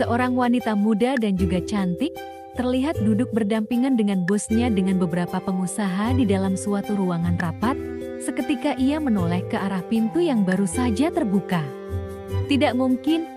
Seorang wanita muda dan juga cantik, terlihat duduk berdampingan dengan bosnya dengan beberapa pengusaha di dalam suatu ruangan rapat. Seketika ia menoleh ke arah pintu yang baru saja terbuka. Tidak mungkin,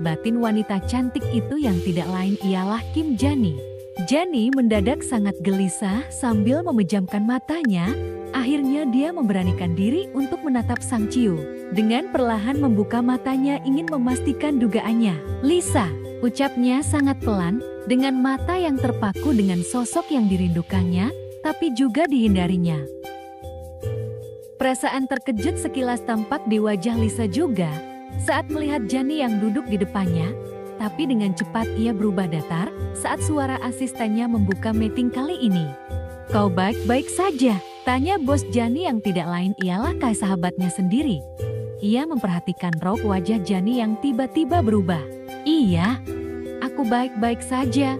batin wanita cantik itu yang tidak lain ialah Kim Jani. Jani mendadak sangat gelisah sambil memejamkan matanya. Akhirnya dia memberanikan diri untuk menatap Sang Ciu. Dengan perlahan membuka matanya ingin memastikan dugaannya. "Lisa," ucapnya sangat pelan, dengan mata yang terpaku dengan sosok yang dirindukannya, tapi juga dihindarinya. Perasaan terkejut sekilas tampak di wajah Lisa juga saat melihat Jani yang duduk di depannya, tapi dengan cepat ia berubah datar saat suara asistennya membuka meeting kali ini. "Kau baik-baik saja?" tanya bos Jani yang tidak lain ialah kayak sahabatnya sendiri. Ia memperhatikan raut wajah Jani yang tiba-tiba berubah. "Iya, aku baik-baik saja.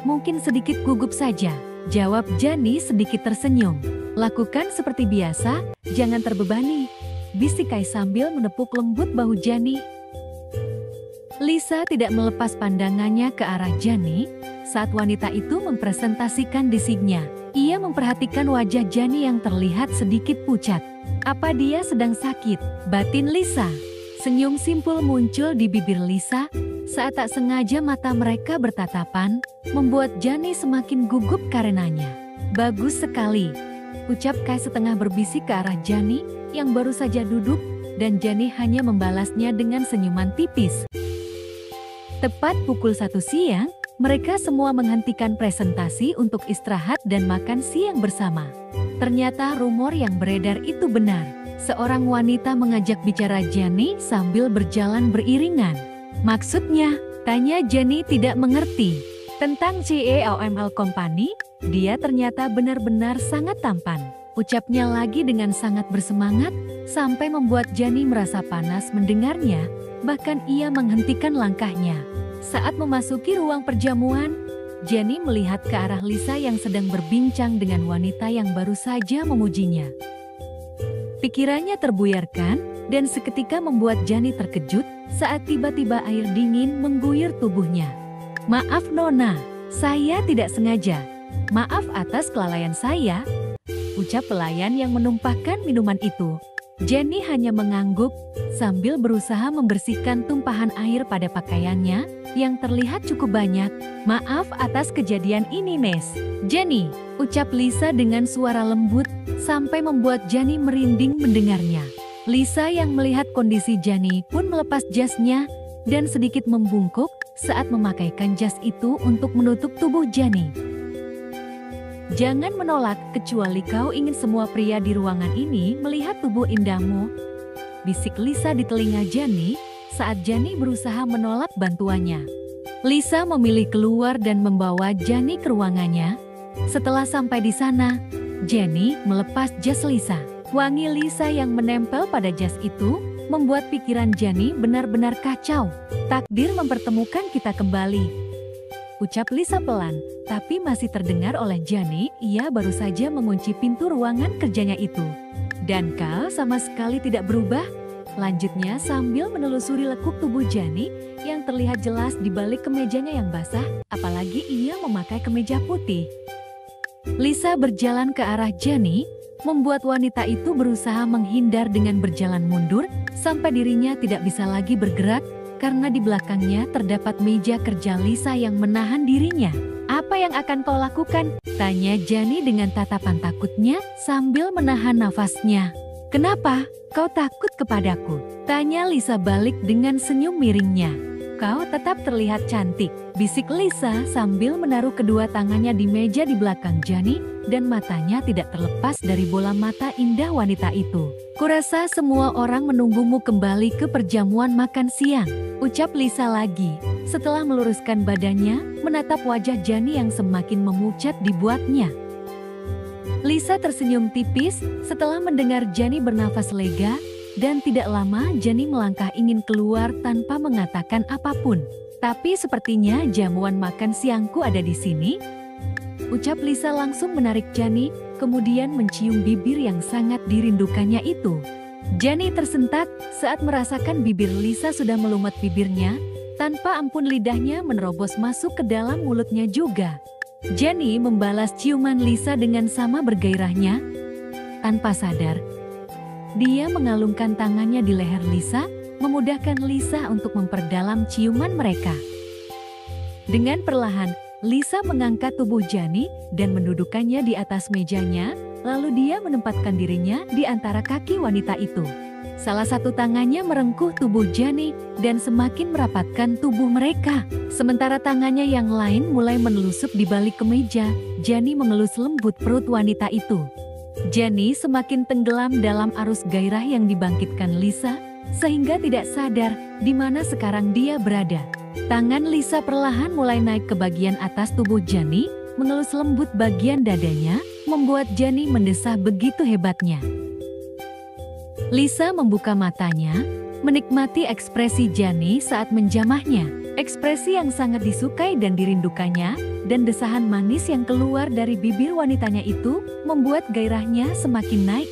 Mungkin sedikit gugup saja," jawab Jani sedikit tersenyum. "Lakukan seperti biasa, jangan terbebani," bisik Kai sambil menepuk lembut bahu Jani. Lisa tidak melepas pandangannya ke arah Jani saat wanita itu mempresentasikan disignya. Ia memperhatikan wajah Jani yang terlihat sedikit pucat. Apa dia sedang sakit? Batin Lisa. Senyum simpul muncul di bibir Lisa saat tak sengaja mata mereka bertatapan, membuat Jani semakin gugup karenanya. "Bagus sekali," ucap Kai setengah berbisik ke arah Jani yang baru saja duduk, dan Jani hanya membalasnya dengan senyuman tipis. Tepat pukul 1 siang, mereka semua menghentikan presentasi untuk istirahat dan makan siang bersama. Ternyata rumor yang beredar itu benar. Seorang wanita mengajak bicara Jani sambil berjalan beriringan. "Maksudnya?" tanya Jani tidak mengerti. "Tentang CEOML Company, dia ternyata benar-benar sangat tampan," ucapnya lagi dengan sangat bersemangat, sampai membuat Jani merasa panas mendengarnya, bahkan ia menghentikan langkahnya. Saat memasuki ruang perjamuan, Jani melihat ke arah Lisa yang sedang berbincang dengan wanita yang baru saja memujinya. Pikirannya terbuyarkan, dan seketika membuat Jani terkejut saat tiba-tiba air dingin mengguyur tubuhnya. "Maaf Nona, saya tidak sengaja. Maaf atas kelalaian saya," ucap pelayan yang menumpahkan minuman itu. Jani hanya mengangguk sambil berusaha membersihkan tumpahan air pada pakaiannya yang terlihat cukup banyak. "Maaf atas kejadian ini, Nes." "Jani," ucap Lisa dengan suara lembut sampai membuat Jani merinding mendengarnya. Lisa yang melihat kondisi Jani pun melepas jasnya dan sedikit membungkuk saat memakaikan jas itu untuk menutup tubuh Jani. "Jangan menolak kecuali kau ingin semua pria di ruangan ini melihat tubuh indahmu," bisik Lisa di telinga Jani saat Jani berusaha menolak bantuannya. Lisa memilih keluar dan membawa Jani ke ruangannya. Setelah sampai di sana, Jani melepas jas Lisa. Wangi Lisa yang menempel pada jas itu membuat pikiran Jani benar-benar kacau. "Takdir mempertemukan kita kembali," ucap Lisa pelan, tapi masih terdengar oleh Jani. Ia baru saja mengunci pintu ruangan kerjanya itu. "Dan kau sama sekali tidak berubah," lanjutnya sambil menelusuri lekuk tubuh Jani yang terlihat jelas di balik kemejanya yang basah, apalagi ia memakai kemeja putih. Lisa berjalan ke arah Jani, membuat wanita itu berusaha menghindar dengan berjalan mundur, sampai dirinya tidak bisa lagi bergerak, karena di belakangnya terdapat meja kerja Lisa yang menahan dirinya. "Apa yang akan kau lakukan?" tanya Jani dengan tatapan takutnya sambil menahan nafasnya. "Kenapa? Kau takut kepadaku?" tanya Lisa balik dengan senyum miringnya. "Kau tetap terlihat cantik," bisik Lisa sambil menaruh kedua tangannya di meja di belakang Jani, dan matanya tidak terlepas dari bola mata indah wanita itu. "Kurasa semua orang menunggumu kembali ke perjamuan makan siang," ucap Lisa lagi, setelah meluruskan badannya, menatap wajah Jani yang semakin memucat dibuatnya. Lisa tersenyum tipis setelah mendengar Jani bernafas lega, dan tidak lama Jani melangkah ingin keluar tanpa mengatakan apapun. "Tapi sepertinya jamuan makan siangku ada di sini," ucap Lisa langsung menarik Jani, kemudian mencium bibir yang sangat dirindukannya itu. Jani tersentak saat merasakan bibir Lisa sudah melumat bibirnya, Tanpa ampun lidahnya menerobos masuk ke dalam mulutnya juga. Jenny membalas ciuman Lisa dengan sama bergairahnya. Tanpa sadar, dia mengalungkan tangannya di leher Lisa, memudahkan Lisa untuk memperdalam ciuman mereka. Dengan perlahan, Lisa mengangkat tubuh Jenny dan mendudukkannya di atas mejanya, lalu dia menempatkan dirinya di antara kaki wanita itu. Salah satu tangannya merengkuh tubuh Jenny dan semakin merapatkan tubuh mereka. Sementara tangannya yang lain mulai menelusup di balik kemeja, Jenny mengelus lembut perut wanita itu. Jenny semakin tenggelam dalam arus gairah yang dibangkitkan Lisa, sehingga tidak sadar di mana sekarang dia berada. Tangan Lisa perlahan mulai naik ke bagian atas tubuh Jenny, mengelus lembut bagian dadanya, membuat Jenny mendesah begitu hebatnya. Lisa membuka matanya, menikmati ekspresi Jenny saat menjamahnya. Ekspresi yang sangat disukai dan dirindukannya, dan desahan manis yang keluar dari bibir wanitanya itu, membuat gairahnya semakin naik.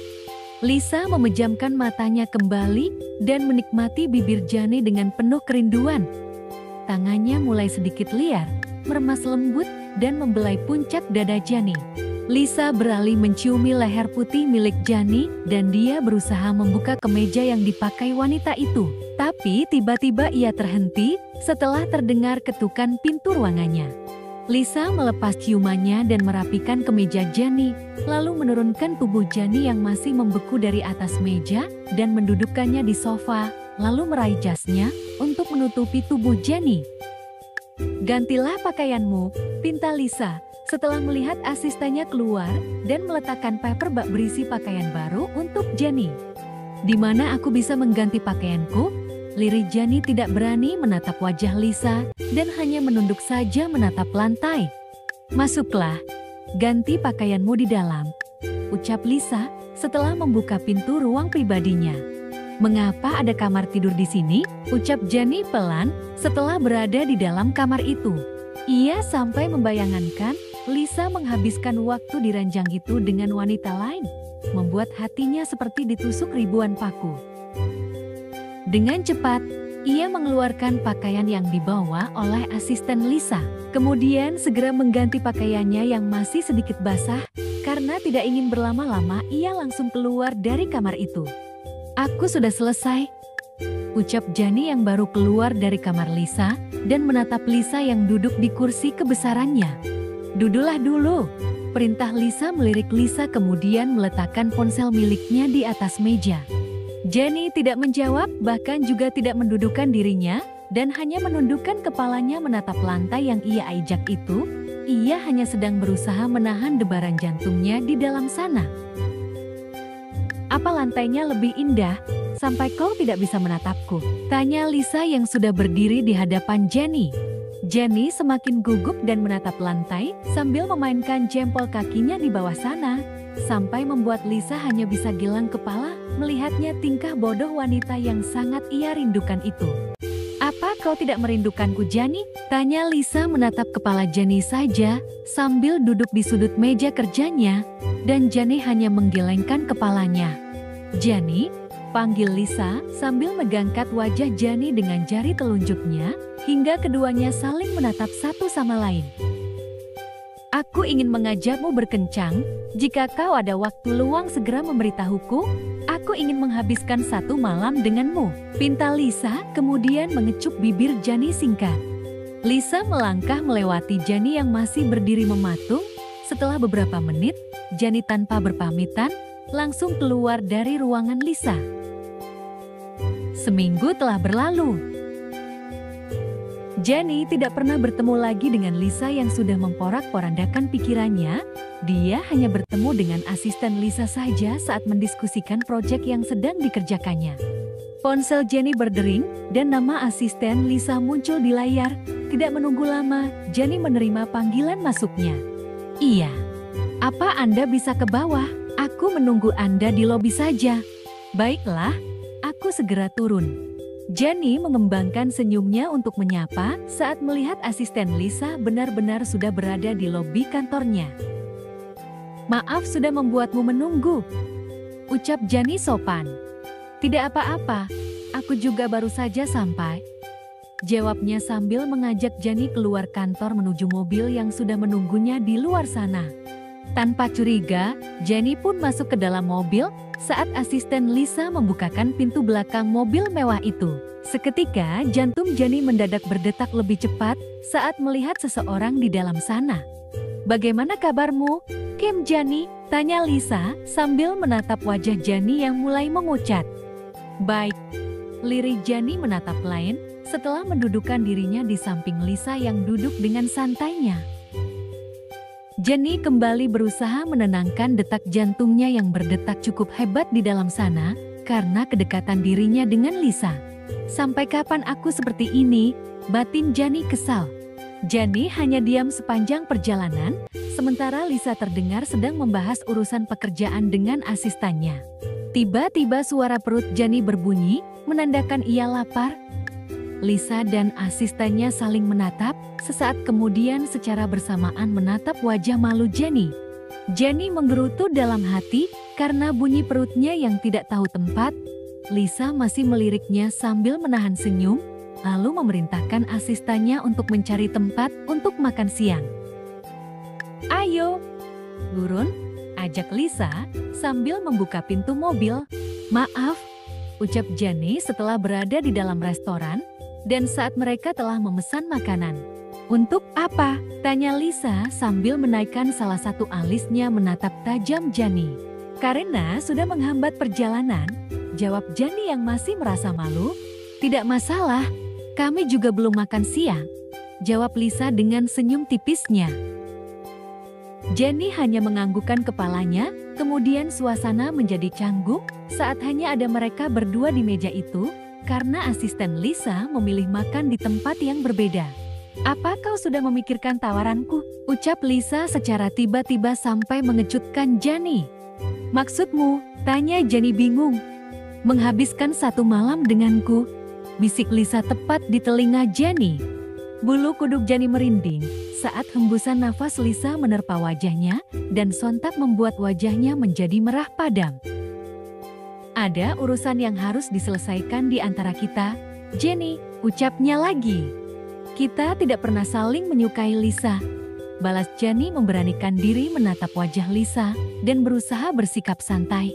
Lisa memejamkan matanya kembali, dan menikmati bibir Jenny dengan penuh kerinduan. Tangannya mulai sedikit liar, meremas lembut, dan membelai puncak dada Jenny. Lisa beralih menciumi leher putih milik Jenny dan dia berusaha membuka kemeja yang dipakai wanita itu. Tapi tiba-tiba ia terhenti setelah terdengar ketukan pintu ruangannya. Lisa melepas ciumannya dan merapikan kemeja Jenny, lalu menurunkan tubuh Jenny yang masih membeku dari atas meja dan mendudukkannya di sofa, lalu meraih jasnya untuk menutupi tubuh Jenny. "Gantilah pakaianmu," pinta Lisa. Setelah melihat asistennya keluar dan meletakkan paper bag berisi pakaian baru untuk Jenny. "Di mana aku bisa mengganti pakaianku?" Lirik Jenny tidak berani menatap wajah Lisa dan hanya menunduk saja menatap lantai. "Masuklah, ganti pakaianmu di dalam," ucap Lisa setelah membuka pintu ruang pribadinya. "Mengapa ada kamar tidur di sini?" ucap Jenny pelan setelah berada di dalam kamar itu. Ia sampai membayangkan Lisa menghabiskan waktu di ranjang itu dengan wanita lain, membuat hatinya seperti ditusuk ribuan paku. Dengan cepat, ia mengeluarkan pakaian yang dibawa oleh asisten Lisa, kemudian segera mengganti pakaiannya yang masih sedikit basah. Karena tidak ingin berlama-lama, ia langsung keluar dari kamar itu. "Aku sudah selesai," ucap Jenny yang baru keluar dari kamar Lisa dan menatap Lisa yang duduk di kursi kebesarannya. "Duduklah dulu," perintah Lisa melirik Lisa kemudian meletakkan ponsel miliknya di atas meja. Jenny tidak menjawab bahkan juga tidak mendudukkan dirinya dan hanya menundukkan kepalanya menatap lantai yang ia ajak itu. Ia hanya sedang berusaha menahan debaran jantungnya di dalam sana. "Apa lantainya lebih indah sampai kau tidak bisa menatapku?" tanya Lisa yang sudah berdiri di hadapan Jenny. Jenny semakin gugup dan menatap lantai sambil memainkan jempol kakinya di bawah sana, sampai membuat Lisa hanya bisa gilang kepala melihatnya tingkah bodoh wanita yang sangat ia rindukan itu. "Apa kau tidak merindukanku, Jenny?" tanya Lisa menatap kepala Jenny saja sambil duduk di sudut meja kerjanya, dan Jenny hanya menggelengkan kepalanya. "Jenny," panggil Lisa sambil megangkat wajah Jenny dengan jari telunjuknya, hingga keduanya saling menatap satu sama lain. "Aku ingin mengajakmu berkencang, jika kau ada waktu luang segera memberitahuku, aku ingin menghabiskan satu malam denganmu," pinta Lisa kemudian mengecup bibir Jenny singkat. Lisa melangkah melewati Jenny yang masih berdiri mematung. Setelah beberapa menit, Jenny tanpa berpamitan langsung keluar dari ruangan Lisa. Seminggu telah berlalu. Jenny tidak pernah bertemu lagi dengan Lisa yang sudah memporak-porandakan pikirannya. Dia hanya bertemu dengan asisten Lisa saja saat mendiskusikan proyek yang sedang dikerjakannya. Ponsel Jenny berdering dan nama asisten Lisa muncul di layar. Tidak menunggu lama, Jenny menerima panggilan masuknya. "Iya. Apa Anda bisa ke bawah? Aku menunggu Anda di lobi saja." "Baiklah, aku segera turun." Jenny mengembangkan senyumnya untuk menyapa saat melihat asisten Lisa benar-benar sudah berada di lobi kantornya. "Maaf sudah membuatmu menunggu," ucap Jenny sopan. "Tidak apa-apa, aku juga baru saja sampai." Jawabnya sambil mengajak Jenny keluar kantor menuju mobil yang sudah menunggunya di luar sana. Tanpa curiga, Jenny pun masuk ke dalam mobil saat asisten Lisa membukakan pintu belakang mobil mewah itu. Seketika, jantung Jenny mendadak berdetak lebih cepat saat melihat seseorang di dalam sana. "Bagaimana kabarmu, Kim Jenny?" tanya Lisa sambil menatap wajah Jenny yang mulai memucat. "Baik." Lirik Jenny menatap lain setelah mendudukkan dirinya di samping Lisa yang duduk dengan santainya. Jenny kembali berusaha menenangkan detak jantungnya yang berdetak cukup hebat di dalam sana karena kedekatan dirinya dengan Lisa. "Sampai kapan aku seperti ini?" batin Jenny kesal. Jenny hanya diam sepanjang perjalanan, sementara Lisa terdengar sedang membahas urusan pekerjaan dengan asistannya. Tiba-tiba suara perut Jenny berbunyi, menandakan ia lapar. Lisa dan asistennya saling menatap, sesaat kemudian secara bersamaan menatap wajah malu Jenny. Jenny menggerutu dalam hati karena bunyi perutnya yang tidak tahu tempat. Lisa masih meliriknya sambil menahan senyum, lalu memerintahkan asistennya untuk mencari tempat untuk makan siang. "Ayo, turun," ajak Lisa sambil membuka pintu mobil. "Maaf," ucap Jenny setelah berada di dalam restoran dan saat mereka telah memesan makanan. "Untuk apa?" tanya Lisa sambil menaikkan salah satu alisnya menatap tajam Jenny. "Karena sudah menghambat perjalanan," jawab Jenny yang masih merasa malu. "Tidak masalah, kami juga belum makan siang," jawab Lisa dengan senyum tipisnya. Jenny hanya menganggukkan kepalanya, kemudian suasana menjadi canggung saat hanya ada mereka berdua di meja itu, karena asisten Lisa memilih makan di tempat yang berbeda. "Apa kau sudah memikirkan tawaranku?" ucap Lisa secara tiba-tiba sampai mengejutkan Jenny. "Maksudmu?" tanya Jenny bingung. "Menghabiskan satu malam denganku," bisik Lisa tepat di telinga Jenny. Bulu kuduk Jenny merinding saat hembusan nafas Lisa menerpa wajahnya dan sontak membuat wajahnya menjadi merah padam. "Ada urusan yang harus diselesaikan di antara kita, Jenny," ucapnya lagi. "Kita tidak pernah saling menyukai Lisa," balas Jenny memberanikan diri menatap wajah Lisa dan berusaha bersikap santai.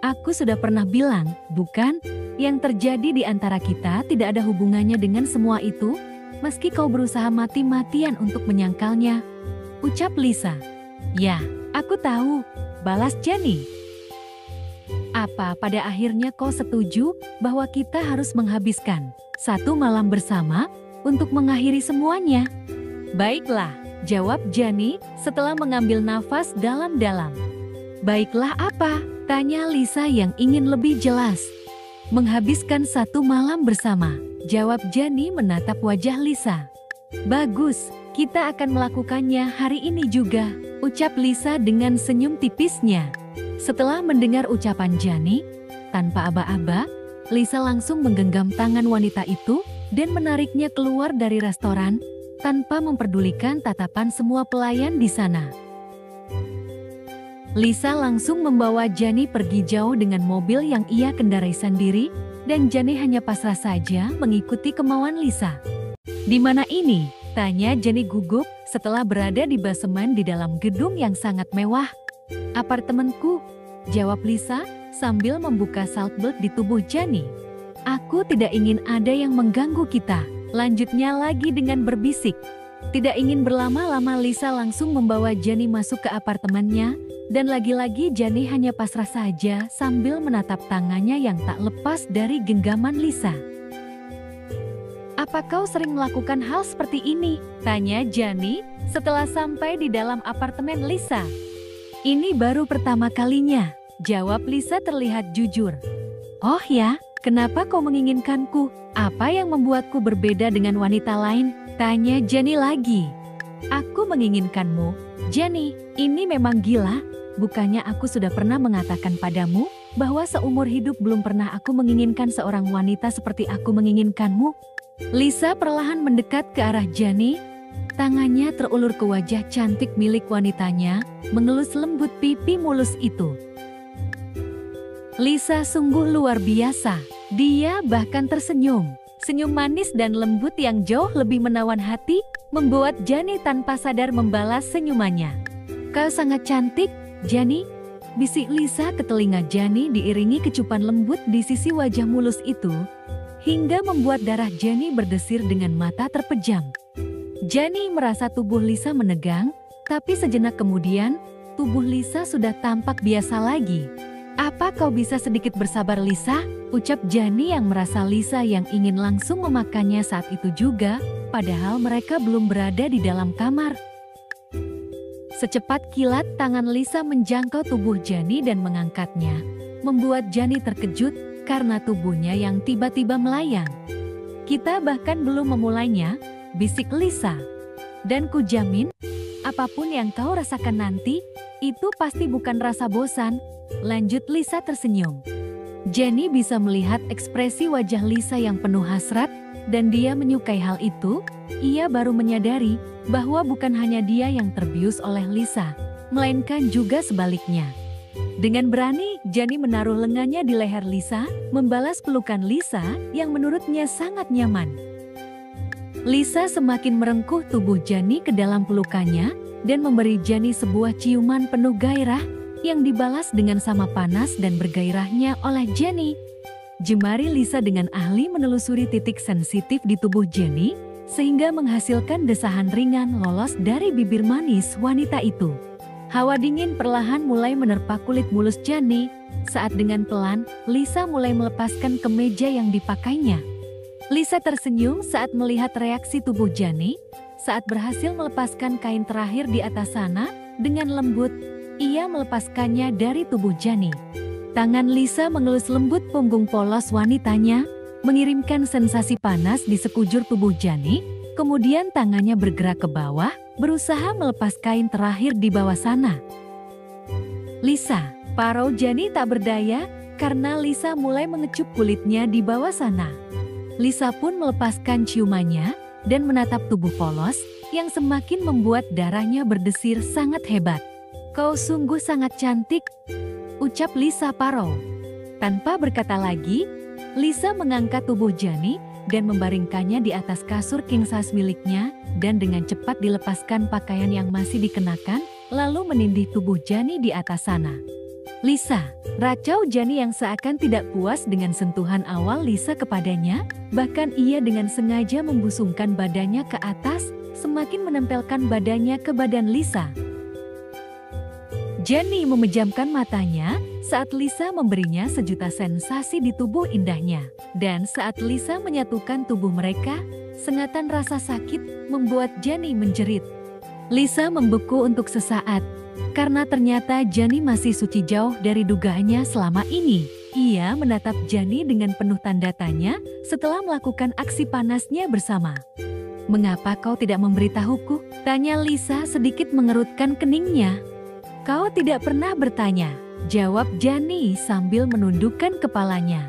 "Aku sudah pernah bilang, bukan? Yang terjadi di antara kita tidak ada hubungannya dengan semua itu, meski kau berusaha mati-matian untuk menyangkalnya," ucap Lisa. "Ya, aku tahu," balas Jenny. "Apa pada akhirnya kau setuju bahwa kita harus menghabiskan satu malam bersama untuk mengakhiri semuanya?" "Baiklah," jawab Jenny setelah mengambil nafas dalam-dalam. "Baiklah apa?" tanya Lisa yang ingin lebih jelas. "Menghabiskan satu malam bersama," jawab Jenny menatap wajah Lisa. "Bagus, kita akan melakukannya hari ini juga," ucap Lisa dengan senyum tipisnya. Setelah mendengar ucapan Jenny, tanpa aba-aba, Lisa langsung menggenggam tangan wanita itu dan menariknya keluar dari restoran tanpa memperdulikan tatapan semua pelayan di sana. Lisa langsung membawa Jenny pergi jauh dengan mobil yang ia kendarai sendiri, dan Jenny hanya pasrah saja mengikuti kemauan Lisa. "Di mana ini?" tanya Jenny gugup setelah berada di basemen di dalam gedung yang sangat mewah. "Apartemenku," jawab Lisa sambil membuka saltbelt di tubuh Jenny. "Aku tidak ingin ada yang mengganggu kita," lanjutnya lagi dengan berbisik. Tidak ingin berlama-lama, Lisa langsung membawa Jenny masuk ke apartemennya, dan lagi-lagi Jenny hanya pasrah saja sambil menatap tangannya yang tak lepas dari genggaman Lisa. "Apa kau sering melakukan hal seperti ini?" tanya Jenny setelah sampai di dalam apartemen Lisa. "Ini baru pertama kalinya," jawab Lisa terlihat jujur. "Oh ya, kenapa kau menginginkanku? Apa yang membuatku berbeda dengan wanita lain?" tanya Jenny lagi. "Aku menginginkanmu, Jenny, ini memang gila. Bukannya aku sudah pernah mengatakan padamu bahwa seumur hidup belum pernah aku menginginkan seorang wanita seperti aku menginginkanmu?" Lisa perlahan mendekat ke arah Jenny. Tangannya terulur ke wajah cantik milik wanitanya, mengelus lembut pipi mulus itu. Lisa sungguh luar biasa. Dia bahkan tersenyum Senyum manis dan lembut yang jauh lebih menawan hati membuat Jani tanpa sadar membalas senyumannya. "Kau sangat cantik, Jani," bisik Lisa ke telinga Jani diiringi kecupan lembut di sisi wajah mulus itu, hingga membuat darah Jani berdesir dengan mata terpejam. Jani merasa tubuh Lisa menegang, tapi sejenak kemudian, tubuh Lisa sudah tampak biasa lagi. "Apa kau bisa sedikit bersabar, Lisa?" ucap Jani yang merasa Lisa yang ingin langsung memakannya saat itu juga, padahal mereka belum berada di dalam kamar. Secepat kilat tangan Lisa menjangkau tubuh Jani dan mengangkatnya, membuat Jani terkejut karena tubuhnya yang tiba-tiba melayang. "Kita bahkan belum memulainya," bisik Lisa. "Dan kujamin, apapun yang kau rasakan nanti, itu pasti bukan rasa bosan," lanjut Lisa tersenyum. Jani bisa melihat ekspresi wajah Lisa yang penuh hasrat, dan dia menyukai hal itu. Ia baru menyadari bahwa bukan hanya dia yang terbius oleh Lisa, melainkan juga sebaliknya. Dengan berani, Jani menaruh lengannya di leher Lisa, membalas pelukan Lisa yang menurutnya sangat nyaman. Lisa semakin merengkuh tubuh Jani ke dalam pelukannya dan memberi Jani sebuah ciuman penuh gairah yang dibalas dengan sama panas dan bergairahnya oleh Jani. Jemari Lisa dengan ahli menelusuri titik sensitif di tubuh Jani, sehingga menghasilkan desahan ringan lolos dari bibir manis wanita itu. Hawa dingin perlahan mulai menerpa kulit mulus Jani, saat dengan pelan, Lisa mulai melepaskan kemeja yang dipakainya. Lisa tersenyum saat melihat reaksi tubuh Jani, saat berhasil melepaskan kain terakhir di atas sana, dengan lembut, ia melepaskannya dari tubuh Jani. Tangan Lisa mengelus lembut punggung polos wanitanya, mengirimkan sensasi panas di sekujur tubuh Jani, kemudian tangannya bergerak ke bawah, berusaha melepas kain terakhir di bawah sana. "Lisa," parau Jani tak berdaya, karena Lisa mulai mengecup kulitnya di bawah sana. Lisa pun melepaskan ciumannya, dan menatap tubuh polos, yang semakin membuat darahnya berdesir sangat hebat. "Kau sungguh sangat cantik," ucap Lisa parau. Tanpa berkata lagi, Lisa mengangkat tubuh Jani dan membaringkannya di atas kasur king size miliknya, dan dengan cepat dilepaskan pakaian yang masih dikenakan, lalu menindih tubuh Jani di atas sana. "Lisa," racau Jani yang seakan tidak puas dengan sentuhan awal Lisa kepadanya, bahkan ia dengan sengaja membusungkan badannya ke atas, semakin menempelkan badannya ke badan Lisa. Jani memejamkan matanya saat Lisa memberinya sejuta sensasi di tubuh indahnya. Dan saat Lisa menyatukan tubuh mereka, sengatan rasa sakit membuat Jani menjerit. Lisa membeku untuk sesaat, karena ternyata Jani masih suci jauh dari dugaannya selama ini. Ia menatap Jani dengan penuh tanda tanya setelah melakukan aksi panasnya bersama. "Mengapa kau tidak memberitahuku?" tanya Lisa sedikit mengerutkan keningnya. "Kau tidak pernah bertanya," jawab Jani sambil menundukkan kepalanya.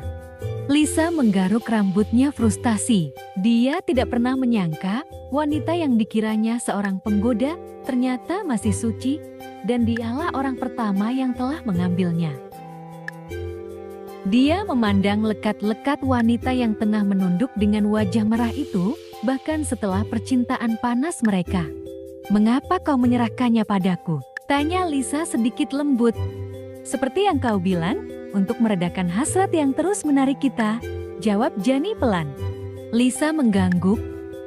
Lisa menggaruk rambutnya frustasi. Dia tidak pernah menyangka wanita yang dikiranya seorang penggoda ternyata masih suci, dan dialah orang pertama yang telah mengambilnya. Dia memandang lekat-lekat wanita yang tengah menunduk dengan wajah merah itu, bahkan setelah percintaan panas mereka. "Mengapa kau menyerahkannya padaku?" tanya Lisa sedikit lembut. "Seperti yang kau bilang, untuk meredakan hasrat yang terus menarik kita," jawab Jani pelan. Lisa mengangguk.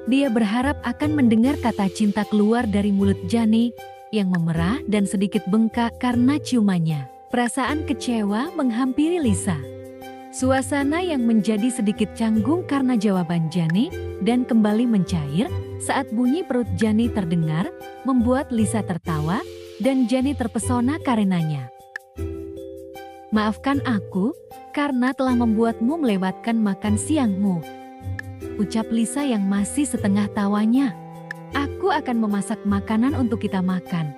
Dia berharap akan mendengar kata cinta keluar dari mulut Jani, yang memerah dan sedikit bengkak karena ciumannya. Perasaan kecewa menghampiri Lisa. Suasana yang menjadi sedikit canggung karena jawaban Jani, dan kembali mencair saat bunyi perut Jani terdengar, membuat Lisa tertawa, dan Jani terpesona karenanya. "Maafkan aku, karena telah membuatmu melewatkan makan siangmu," ucap Lisa yang masih setengah tawanya. "Aku akan memasak makanan untuk kita makan.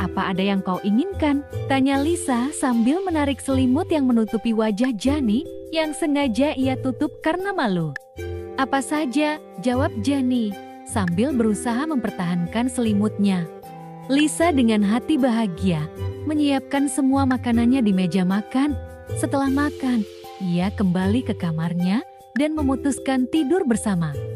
Apa ada yang kau inginkan?" tanya Lisa sambil menarik selimut yang menutupi wajah Jani yang sengaja ia tutup karena malu. "Apa saja," jawab Jani, sambil berusaha mempertahankan selimutnya. Lisa dengan hati bahagia menyiapkan semua makanannya di meja makan. Setelah makan, ia kembali ke kamarnya dan memutuskan tidur bersama.